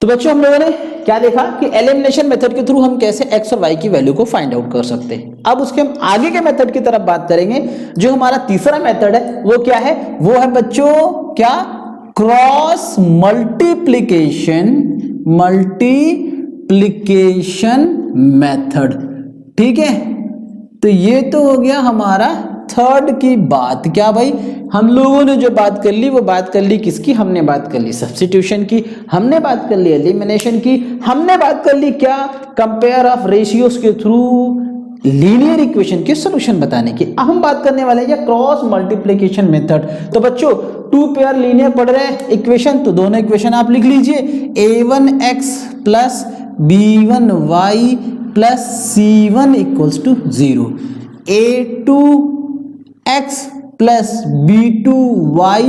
तो बच्चों हम लोगों ने क्या देखा कि एलिमिनेशन मेथड के थ्रू हम कैसे एक्स और वाई की वैल्यू को फाइंड आउट कर सकते हैं। अब उसके हम आगे के मेथड की तरफ बात करेंगे। जो हमारा तीसरा मेथड है वो क्या है? वो है बच्चों क्या? Cross multiplication method. ठीक है, तो ये तो हो गया हमारा थर्ड की बात। क्या भाई? हम लोगों ने जो बात कर ली वो बात कर ली किसकी? हमने बात कर ली सब्स्टिट्यूशन की, हमने बात कर ली एलिमिनेशन की, हमने बात कर ली क्या? कंपेयर ऑफ रेशियोज के थ्रू लीनियर इक्वेशन के सॉल्यूशन बताने की। अब हम बात करने वाले हैं क्रॉस मल्टीप्लिकेशन मेथड। तो बच्चों टू पेयर लीनियर पढ़ रहे हैं इक्वेशन, तो दोनों इक्वेशन आप लिख लीजिए। a1x plus b1y plus c1 equals to 0, a2x plus b2y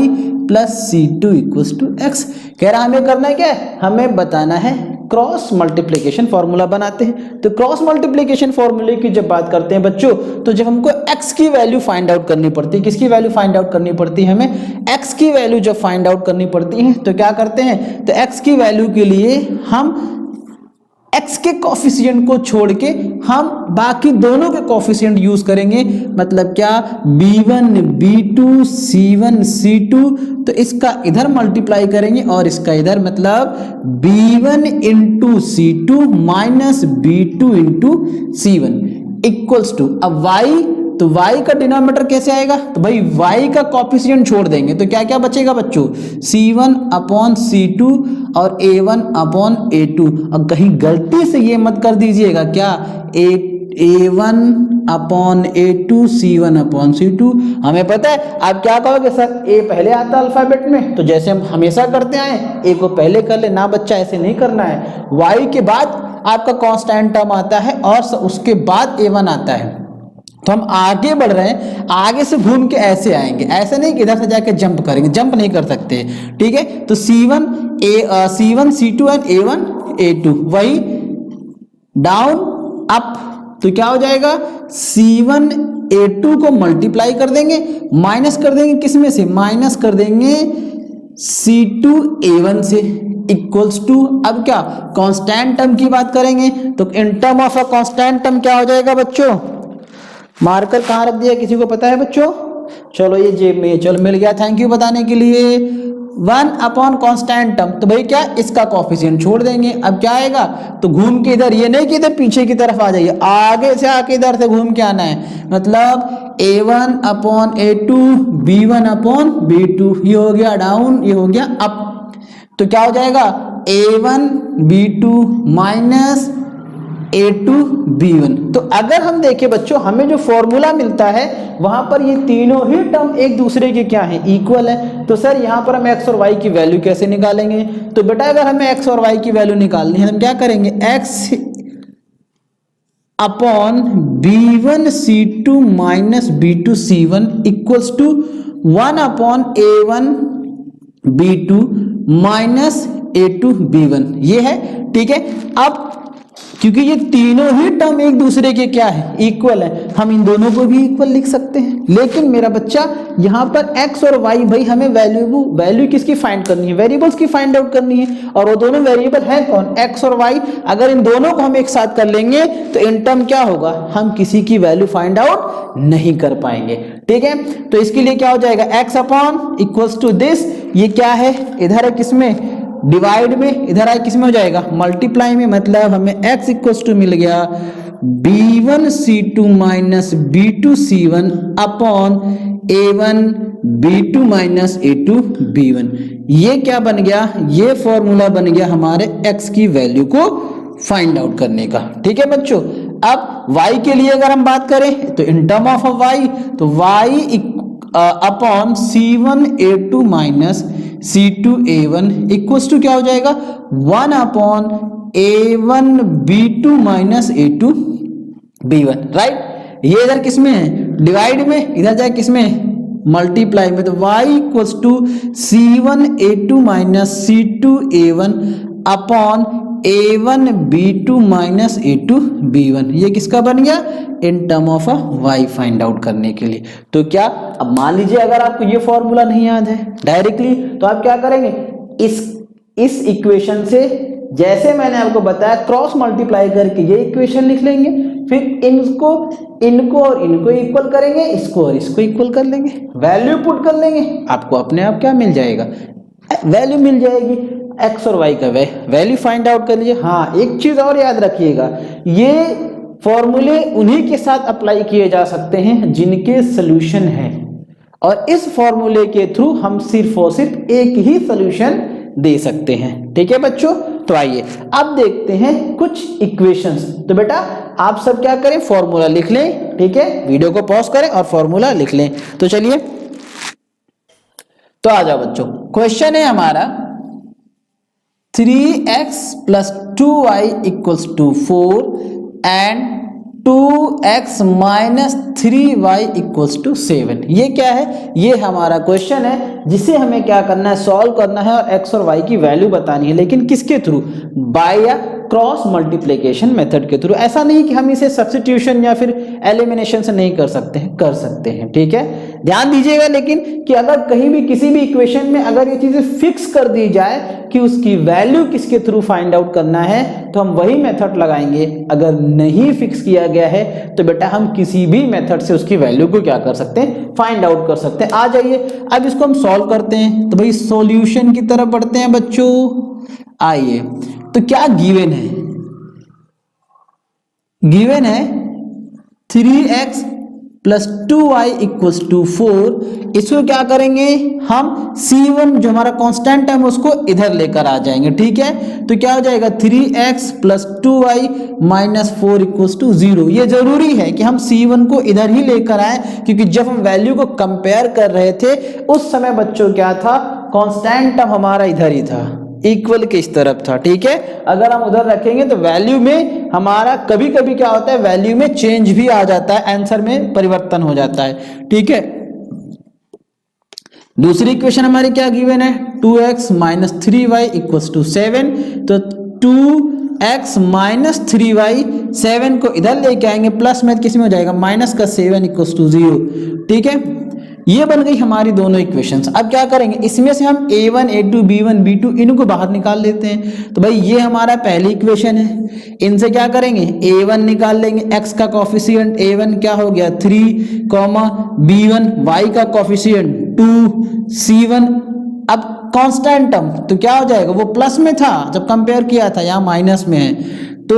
plus c2 equals to x। कह रहा हमें करना है क्या? हमें बताना है क्रॉस मल्टीप्लिकेशन फॉर्मूला बनाते हैं। तो क्रॉस मल्टीप्लिकेशन फॉर्मूले की जब बात करते हैं बच्चों, तो जब हमको x की वैल्यू फाइंड आउट करनी पड़ती है, किसकी वैल्यू फाइंड आउट करनी पड़ती है? हमें x की वैल्यू जब फाइंड आउट करनी पड़ती है तो क्या करते हैं? तो x की वैल्यू के लिए हम x के कोफिशिएंट को छोड़ के हम बाकी दोनों के कोफिशिएंट यूज करेंगे। मतलब क्या? b1 b2 c1 c2, तो इसका इधर मल्टीप्लाई करेंगे और इसका इधर, मतलब b1 into c2 minus b2 into c1 equals to, अब y, तो y का डिनोमिनेटर कैसे आएगा? तो भाई y का कोफिशिएंट छोड़ देंगे तो क्या क्या बचेगा बच्चों? c1 अपॉन c2 और a1 अपॉन a2। अब कहीं गलती से ये मत कर दीजिएगा क्या? a1 upon a2 c1 upon c2। हमें पता है आप क्या कहोगे, सर a पहले आता है अल्फाबेट में, तो जैसे हम हमेशा करते आए a को पहले कर ले ना। बच्चा ऐसे नहीं करना है, y के बाद आपका कांस्टेंट टर्म आता है और उसके बाद a1 आता है। तो हम आगे बढ़ रहे हैं, आगे से घूम के ऐसे आएंगे, ऐसे नहीं कि इधर से जाके जंप करेंगे, जंप नहीं कर सकते। ठीक है, तो c1 c2 and a1 a2, वही डाउन अप, तो क्या हो जाएगा? c1 a2 को मल्टीप्लाई कर देंगे, माइनस कर देंगे किसमें से? माइनस कर देंगे c2 a1 से इक्वल्स टू, अब क्या? कांस्टेंट टर्म की बात करेंगे तो in term of a constant term क्या हो जाएगा बच्चों? मार्कर कहाँ रख दिया, किसी को पता है बच्चों? चलो ये जेब में, चलो मिल गया, थैंक यू बताने के लिए। 1 अपॉन कांस्टेंट टर्म, तो भाई क्या? इसका कोफिशिएंट छोड़ देंगे। अब क्या आएगा? तो घूम के इधर, ये नहीं कि इधर पीछे की तरफ आ जाइए, आगे से आके इधर से घूम के आना है। मतलब a1 upon a2 b1 upon b2, ये हो गया डाउन, ये हो गया अप। तो क्या हो जाएगा? a1 b2 minus a2 b1। तो अगर हम देखें बच्चों, हमें जो फॉर्मूला मिलता है वहां पर ये तीनों ही टर्म एक दूसरे के क्या है? इक्वल है। तो सर यहां पर हम x और y की वैल्यू कैसे निकालेंगे? तो बेटा अगर हमें x और y की वैल्यू निकालनी है, हम क्या करेंगे? x upon b1 c2 minus b2 c1 equals to 1 upon a1 b2 minus a2 b1, ये है। ठीक है, अब क्योंकि ये तीनों ही टर्म एक दूसरे के क्या है? इक्वल है, हम इन दोनों को भी इक्वल लिख सकते हैं। लेकिन मेरा बच्चा यहाँ पर x और y, भाई हमें वैल्यू किसकी फाइंड करनी है? वेरिएबल्स की फाइंड आउट करनी है। और वो दोनों वेरिएबल है कौन? x और y। अगर इन दोनों को हम एक साथ कर लेंगे तो इन टर्म क्या होगा? हम किसी की वैल्यू फाइंड आउट नहीं कर पाएंगे। ठीक है, तो इसके लिए क्या हो जाएगा? x upon equals to this, ये क्या है? इधर है किसमें? डिवाइड में, इधर आए किसमें हो जाएगा? मल्टीप्लाई में। मतलब हमें x इक्वल्स टू मिल गया b1 c2 minus b2 c1 upon a1 b2 minus a2 b1। ये क्या बन गया? ये फॉर्मूला बन गया हमारे x की वैल्यू को फाइंड आउट करने का। ठीक है बच्चों, अब y के लिए अगर हम बात करें तो इन टर्म ऑफ y, तो y upon c1 a2 minus c2 a1 equals to क्या हो जाएगा? 1 upon a1 b2 minus a2 b1, right. ये इधर किसमें है? डिवाइड में, इधर जाए किसमें? मल्टीप्लाई में। तो y equals to c1 a2 minus c2 a1 upon a1 b2 minus a2 b1, ये किसका बन गया? In term of uh y find out करने के लिए। तो क्या, अब मान लीजिए अगर आपको ये फॉर्मूला नहीं याद है डायरेक्टली, तो आप क्या करेंगे? इस इक्वेशन से जैसे मैंने आपको बताया क्रॉस मल्टीप्लाई करके ये इक्वेशन लिख लेंगे, फिर इनको और इनको इक्वल करेंगे, इसको और इसको इक्वल कर लेंगे, वैल्यू पुट कर लेंगे, आपको अपने आप क्या मिल जाएगा, वैल्यू मिल जाएगी। एक्स और वाई का वैल्यू फाइंड आउट कर लीजिए। हाँ, एक चीज और याद रखिएगा, ये फॉर्मूले उन्हीं के साथ अप्लाई किए जा सकते हैं जिनके सोल्यूशन है, और इस फॉर्मूले के थ्रू हम सिर्फ और सिर्फ एक ही सोल्यूशन दे सकते हैं। ठीक है बच्चों, तो आइए अब देखते हैं कुछ इक्वेशंस। तो बेटा आप सब क्या करें, फॉर्मूला लिख लें। ठीक है, वीडियो को पॉज करें और फॉर्मूला लिख लें। तो चलिए, तो आ जाओ बच्चों, क्वेश्चन है हमारा 3x + 2y = 4 and 2x - 3y = 7। ये क्या है, ये हमारा क्वेश्चन है जिसे हमें क्या करना है, सॉल्व करना है और x और y की वैल्यू बतानी है, लेकिन किसके थ्रू, बाय या क्रॉस मल्टीप्लिकेशन मेथड के थ्रू। ऐसा नहीं कि हम इसे सब्स्टिट्यूशन या फिर एलिमिनेशन से नहीं कर सकते हैं, कर सकते हैं। ठीक है, ध्यान दीजिएगा लेकिन कि अगर कहीं भी किसी भी इक्वेशन में अगर ये चीजें फिक्स कर दी जाए कि उसकी वैल्यू किसके थ्रू फाइंड आउट करना है, तो हम वही मेथड लगाएंगे। अगर नहीं फिक्स किया गया है तो बेटा हम किसी भी मेथड से उसकी वैल्यू को क्या कर सकते हैं, फाइंड आउट कर सकते हैं। आ जाइए अब इसको हम सॉल्व करते हैं। तो भाई सॉल्यूशन की तरफ बढ़ते हैं बच्चों। आइए, तो क्या गिवन है, गिवन है 3x + 2y = 4। इसको क्या करेंगे हम, C1 जो हमारा कांस्टेंट है उसको इधर लेकर आ जाएंगे। ठीक है, तो क्या हो जाएगा 3x + 2y - 4 = 0। ये जरूरी है कि हम C1 को इधर ही लेकर आए, क्योंकि जब हम वैल्यू को कंपेयर कर रहे थे उस समय बच्चों क्या था, कांस्टेंट टर्म हमारा इधर ही था, इक्वल के इस तरफ था। ठीक है, अगर हम उधर रखेंगे तो वैल्यू में हमारा कभी कभी क्या होता है, वैल्यू में चेंज भी आ जाता है, आंसर में परिवर्तन हो जाता है। ठीक है, दूसरी इक्वेशन हमारी क्या गिवन है, 2x - 3y = 7। तो 2x - 3y, 7 को इधर लेके आएंगे, प्लस में किस में हो जाएगा, माइनस का 7 = 0। ठीक है, ये बन गई हमारी दोनों इक्वेशंस। अब क्या करेंगे, इसमें से हम a1 a2 b1 b2 इनको बाहर निकाल लेते हैं। तो भाई ये हमारा पहली इक्वेशन है, इनसे क्या करेंगे, a1 निकाल लेंगे, x का कोफिशिएंट a1 क्या हो गया 3, b1 y का कोफिशिएंट 2, c1 अब कांस्टेंट टर्म तो क्या हो जाएगा, वो प्लस में था जब कंपेयर किया था, यहाँ माइनस में है तो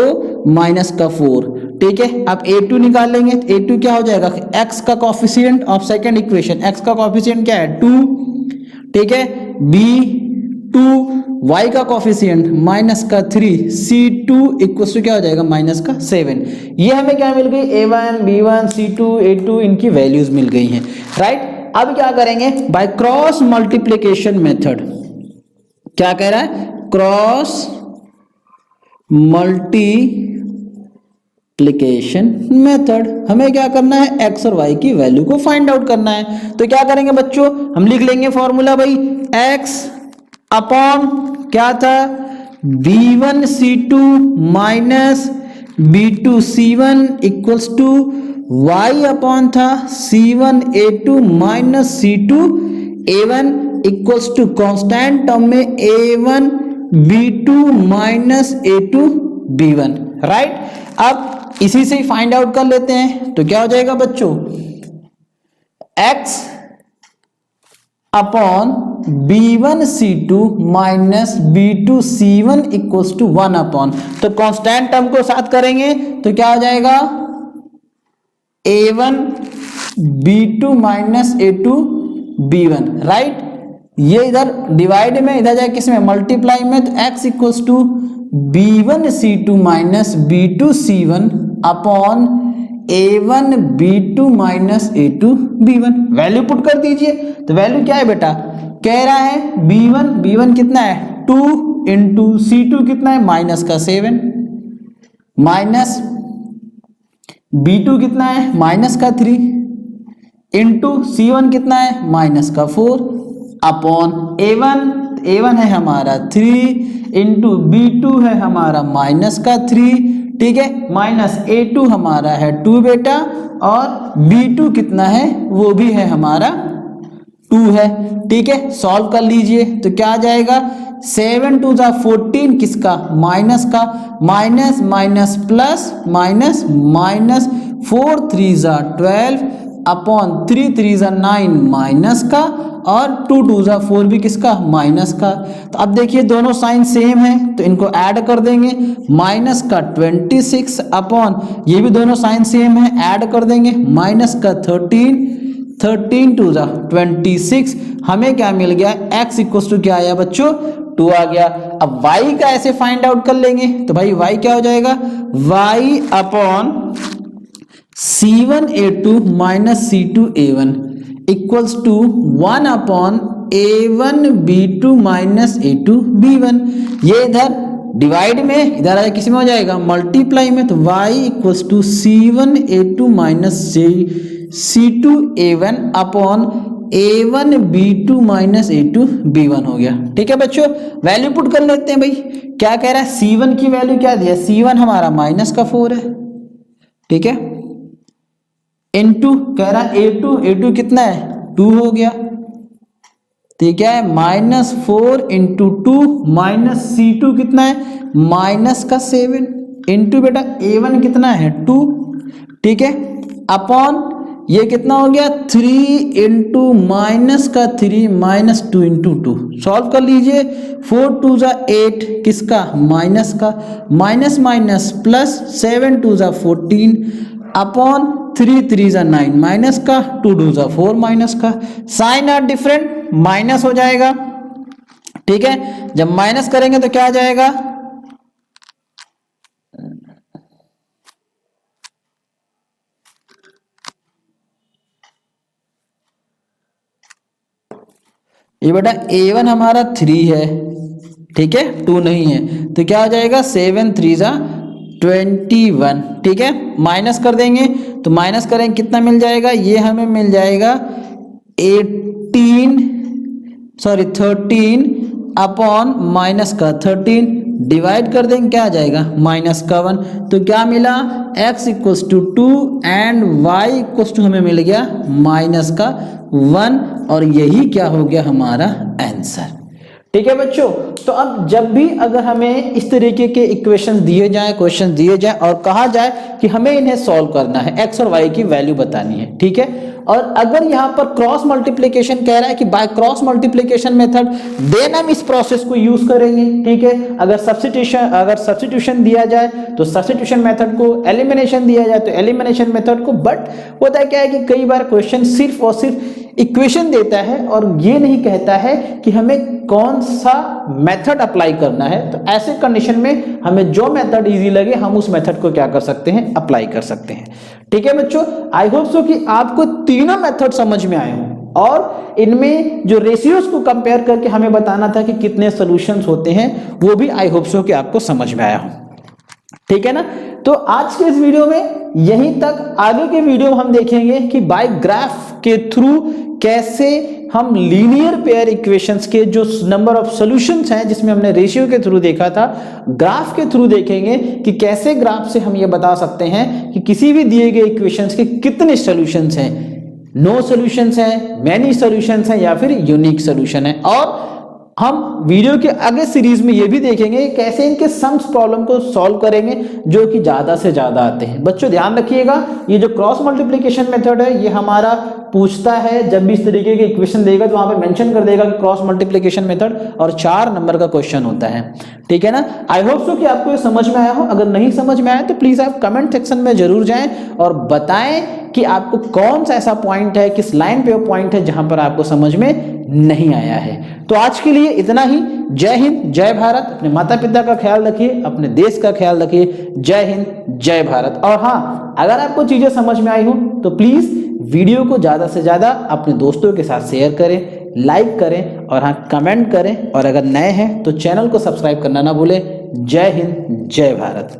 -4। ठीक है, अब a2 निकाल लेंगे, तो a2 क्या हो जाएगा, x का coefficient of second equation, x का कोफिशिएंट क्या है 2। ठीक है, b2 y का कोफिशिएंट -3, c2 = क्या हो जाएगा -7। ये हमें क्या मिल गई, a1 b1 c2 a2 इनकी वैल्यूज मिल गई हैं। राइट, अब क्या करेंगे, बाय क्रॉस मल्टीप्लिकेशन मेथड। क्या कह रहा है, क्रॉस मल्टीप्लिकेशन मेथड। हमें क्या करना है, x और y की वैल्यू को फाइंड आउट करना है। तो क्या करेंगे बच्चों, हम लिख लेंगे फॉर्मूला भाई, x अपॉन क्या था, b1c2 - b2c1 = y अपॉन था c1a2 - c2a1 = कांस्टेंट टर्म में a1 b2 - a2 b1। Right, अब इसी से ही फाइंड आउट कर लेते हैं। तो क्या हो जाएगा बच्चों, x upon b1c2 - b2c1 = 1 upon, तो कांस्टेंट टर्म को साथ करेंगे तो क्या हो जाएगा, a1 b2 - a2 b1। Right, ये इधर डिवाइड में, इधर जाए किस में, मल्टीप्लाई में, तो x = b1c2 - b2c1 upon a1 b2 - a2 b1। Value put कर दीजिए। तो वैल्यू क्या है बेटा, कह रहा है b1 कितना है 2 × c2 कितना है -7 माइनस b2 कितना है -3 इंटू c1 कितना है -4 अपॉन a1 है हमारा 3 इंटू b2 है हमारा -3। ठीक है, -a2 हमारा है 2 बेटा, और b2 कितना है वो भी है हमारा 2 है। ठीक है, सॉल्व कर लीजिए तो क्या आ जाएगा, 7 2 जा 14 किसका माइनस का, minus minus plus minus minus 4 3 जा 12 अपॉन 3 3 जा 9 माइनस का और 2 2 जा 4 भी किसका माइनस का। तो अब देखिए दोनों साइन सेम है तो इनको ऐड कर देंगे, माइनस का 26 अपॉन ये भी दोनों साइन सेम है ऐड कर देंगे, माइनस का 13 13 2 जा 26। हमें क्या मिल गया, x इक्वल टू क्या आया बच्चों 2 आ गया। अब y का ऐसे फाइंड आउट कर लेंगे तो भाई y क्या हो जाएगा, y upon c1a2 minus c2a1 equals to 1 upon a1b2 minus a2b1। ये इधर डिवाइड में, इधर आया किसी में हो जाएगा मल्टीप्लाई में, तो y equals to c1a2 minus c2a1 upon a1b2 minus a2b1 हो गया। ठीक है बच्चों, वैल्यू पुट कर लेते हैं। भाई क्या कह रहा है, c1 की वैल्यू क्या दिया, c1 हमारा माइनस का 4 है, ठीक है, इनटू कह रहा a2 कितना है 2 हो गया, ठीक है, माइनस 4 इंटू 2 माइनस c2 कितना है माइनस का 7 इंटू बेटा a1 कितना है 2, ठीक है, अपॉन ये कितना हो गया 3 इंटू माइनस का 3 माइनस 2 इंटू 2। सॉल्व कर लीजिए, 4 2 जा 8 किसका माइनस का, माइनस माइनस प्लस 7 2 जा 14 अपॉन 3 3 जा 9 माइनस का 2 2 जा 4 माइनस का। साइन आर डिफरेंट, माइनस हो जाएगा, ठीक है, जब माइनस करेंगे तो क्या आ जाएगा, ये बेटा a1 हमारा 3 है, ठीक है, 2 नहीं है, तो क्या हो जाएगा 7 3 जा 21, ठीक है, माइनस कर देंगे तो माइनस करेंगे कितना मिल जाएगा, ये हमें मिल जाएगा 13 अपॉन माइनस का 13 डिवाइड कर देंगे क्या आ जाएगा माइनस का 1। तो क्या मिला, x equals to 2 and y equals to हमें मिल गया माइनस का 1 और यही क्या हो गया हमारा आंसर। ठीक है बच्चों, तो अब जब भी अगर हमें इस तरीके के इक्वेशंस दिए जाए, क्वेश्चन दिए जाए और कहा जाए कि हमें इन्हें सॉल्व करना है, x और y की वैल्यू बतानी है, ठीक है, और अगर यहाँ पर क्रॉस मल्टीप्लिकेशन कह रहा है कि by cross multiplication method, then हम इस प्रोसेस को यूज करेंगे, ठीक है। अगर सब्स्टिट्यूशन दिया जाए तो सब्स्टिट्यूशन मेथड को, एलिमिनेशन दिया जाए तो एलिमिनेशन मेथड को। बट होता है क्या है कि कई बार क्वेश्चन सिर्फ और सिर्फ इक्वेशन देता है और ये नहीं कहता है कि हमें कौन सा मेथड अप्लाई करना है। तो ऐसे कंडीशन में हमें जो मेथड इजी लगे हम उस मेथड को क्या कर सकते हैं, अप्लाई कर सकते हैं। ठीक है बच्चों, आई होप सो कि आपको तीनों मेथड समझ में आए हों और इनमें जो रेशियोज को कंपेयर करके हमें बताना था कि कितने सॉल्यूशंस होते हैं, वो भी आई होप सो कि आपको समझ में आया हो। ठीक है ना, तो आज के इस वीडियो में यहीं तक। आगे के वीडियो में हम देखेंगे कि बाय ग्राफ के थ्रू कैसे हम लीनियर पेयर इक्वेशंस के जो नंबर ऑफ सॉल्यूशंस हैं, जिसमें हमने रेशियो के थ्रू देखा था, ग्राफ के थ्रू देखेंगे कि कैसे ग्राफ से हम ये बता सकते हैं कि किसी भी दिए गए इक्वेशंस के कितने सॉल्यूशंस हैं, नो सॉल्यूशंस हैं, मैनी सॉल्यूशंस हैं या फिर यूनिक सॉल्यूशन है। और हम वीडियो के आगे सीरीज में ये भी देखेंगे कैसे इनके सम्स प्रॉब्लम को सॉल्व करेंगे जो कि ज्यादा से ज्यादा आते हैं। बच्चों ध्यान रखिएगा, ये जो क्रॉस मल्टीप्लिकेशन मेथड है ये हमारा पूछता है, जब भी इस तरीके के इक्वेशन देगा तो वहां पे मेंशन कर देगा कि क्रॉस मल्टीप्लिकेशन मेथड, और 4 नंबर का क्वेश्चन होता है। ठीक है ना, आई होप सो कि आपको ये समझ में आया हो। अगर नहीं समझ में आया तो प्लीज आप कमेंट सेक्शन में जरूर जाएं और बताएं कि आपको कौन सा ऐसा पॉइंट है, किस लाइन पे वो पॉइंट है जहां पर आपको समझ में नहीं आया है। तो आज के लिए इतना ही। जय हिंद, जय भारत। अपने माता पिता का ख्याल रखिए, अपने देश का ख्याल रखिए। जय हिंद, जय भारत। और हाँ, अगर आपको चीजें समझ में आई हो तो प्लीज वीडियो को ज्यादा से ज्यादा अपने दोस्तों के साथ शेयर करें, लाइक करें और हाँ कमेंट करें। और अगर नए हैं तो चैनल को सब्सक्राइब करना ना भूलें। जय हिंद, जय भारत।